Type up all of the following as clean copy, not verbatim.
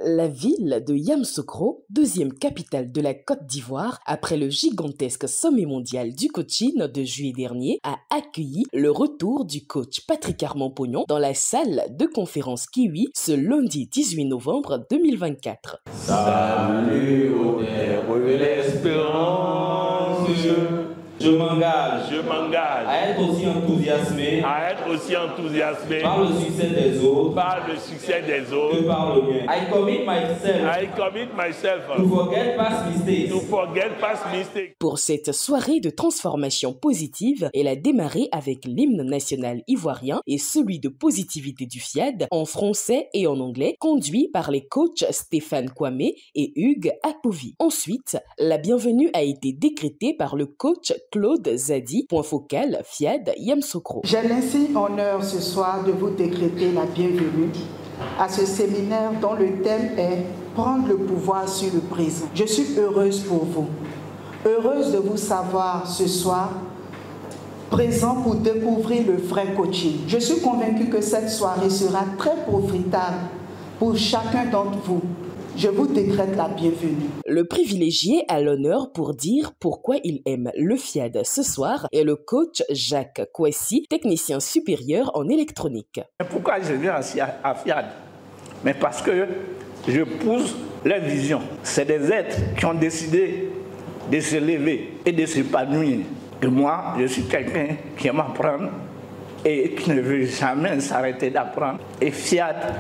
La ville de Yamoussoukro, deuxième capitale de la Côte d'Ivoire, après le gigantesque sommet mondial du coaching de juillet dernier, a accueilli le retour du coach Patrick Armand-Pognon dans la salle de conférence Kiwi ce lundi 18 novembre 2024. Salut au terre de l'espérance. Je m'engage à être aussi enthousiasmé par le succès des autres que par le mien. I commit myself to forget past mistakes. Pour cette soirée de transformation positive, elle a démarré avec l'hymne national ivoirien et celui de positivité du FIAD en français et en anglais, conduit par les coachs Stéphane Kwame et Hugues Apovi. Ensuite, la bienvenue a été décrétée par le coach Claude Zadi, point focal FIAD Yamoussoukro. J'ai l'insigne honneur ce soir de vous décréter la bienvenue à ce séminaire dont le thème est « Prendre le pouvoir sur le présent ». Je suis heureuse pour vous, heureuse de vous savoir ce soir présent pour découvrir le vrai coaching. Je suis convaincue que cette soirée sera très profitable pour chacun d'entre vous. Je vous décrète la bienvenue. Le privilégié à l'honneur pour dire pourquoi il aime le FIAD ce soir est le coach Jacques Kouessi, technicien supérieur en électronique. Pourquoi je viens ici à FIAD? Mais parce que je pousse leur vision. C'est des êtres qui ont décidé de se lever et de s'épanouir. Et moi, je suis quelqu'un qui aime apprendre et qui ne veut jamais s'arrêter d'apprendre. Et FIAD,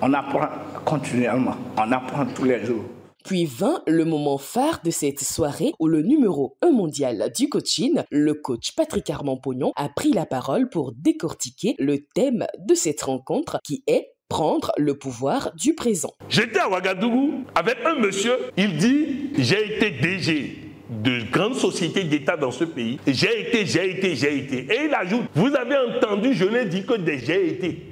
on apprend continuellement, on apprend tous les jours. Puis vint le moment phare de cette soirée où le numéro 1 mondial du coaching, le coach Patrick Armand-Pognon, a pris la parole pour décortiquer le thème de cette rencontre qui est prendre le pouvoir du présent. J'étais à Ouagadougou avec un monsieur, il dit « J'ai été DG de grandes sociétés d'État dans ce pays. J'ai été. Et il ajoute « Vous avez entendu, je n'ai dit que des j'ai été.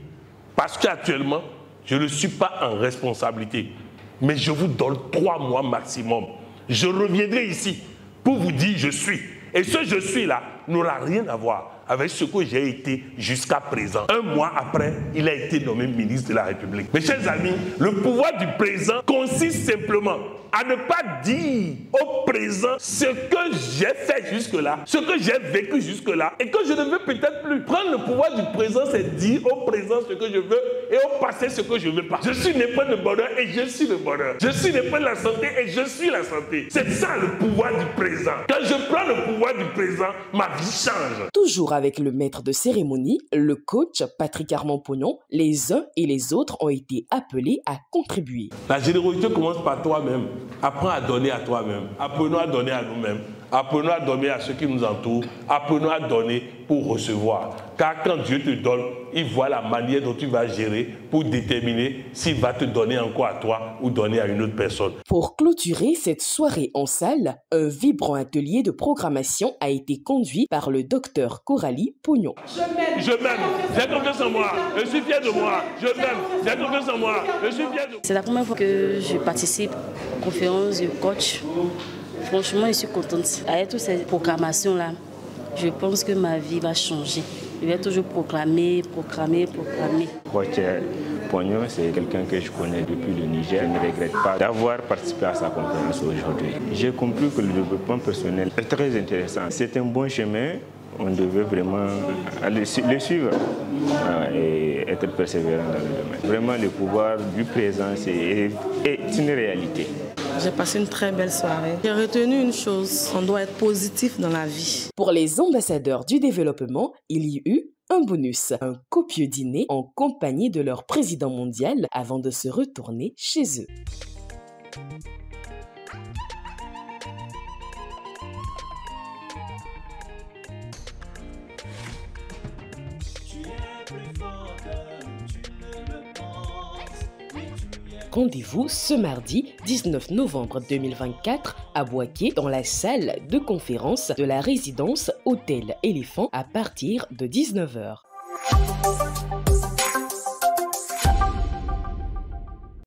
Parce qu'actuellement, je ne suis pas en responsabilité. Mais je vous donne 3 mois maximum. Je reviendrai ici pour vous dire je suis. Et ce je suis là n'aura rien à voir avec ce que j'ai été jusqu'à présent. 1 mois après, il a été nommé ministre de la République. Mes chers amis, le pouvoir du présent consiste simplement à ne pas dire au présent ce que j'ai fait jusque-là, ce que j'ai vécu jusque-là et que je ne veux peut-être plus. Prendre le pouvoir du présent, c'est dire au présent ce que je veux et au passé ce que je ne veux pas. Je suis né pour le bonheur et je suis le bonheur. Je suis né pour la santé et je suis la santé. C'est ça le pouvoir du présent. Quand je prends le pouvoir du présent, ma vie change. Toujours avec le maître de cérémonie, le coach Patrick Armand-Pognon, les uns et les autres ont été appelés à contribuer. La générosité commence par toi-même. Apprends à donner à toi-même. Apprenons à donner à nous-mêmes. Apprenons à donner à ceux qui nous entourent. Apprenons à donner pour recevoir. Car quand Dieu te donne, il voit la manière dont tu vas gérer pour déterminer s'il va te donner encore à toi ou donner à une autre personne. Pour clôturer cette soirée en salle, un vibrant atelier de programmation a été conduit par le docteur Coralie Pognon. Je m'aime, j'ai confiance en moi, je suis fier de moi. Je m'aime, j'ai confiance en moi, je suis fier de moi. C'est la première fois que je participe aux conférences de coach. Franchement, je suis contente. Avec toutes ces programmations-là, je pense que ma vie va changer. Je vais toujours proclamer. Coach Pognon, c'est quelqu'un que je connais depuis le Niger. Je ne regrette pas d'avoir participé à sa conférence aujourd'hui. J'ai compris que le développement personnel est très intéressant. C'est un bon chemin. On devait vraiment le suivre et être persévérant dans le domaine. Vraiment, le pouvoir du présent est une réalité. J'ai passé une très belle soirée. J'ai retenu une chose, on doit être positif dans la vie. Pour les ambassadeurs du développement, il y eut un bonus, un copieux dîner en compagnie de leur président mondial avant de se retourner chez eux. Rendez-vous ce mardi 19 novembre 2024 à Bouaké dans la salle de conférence de la résidence Hôtel Éléphant à partir de 19 h.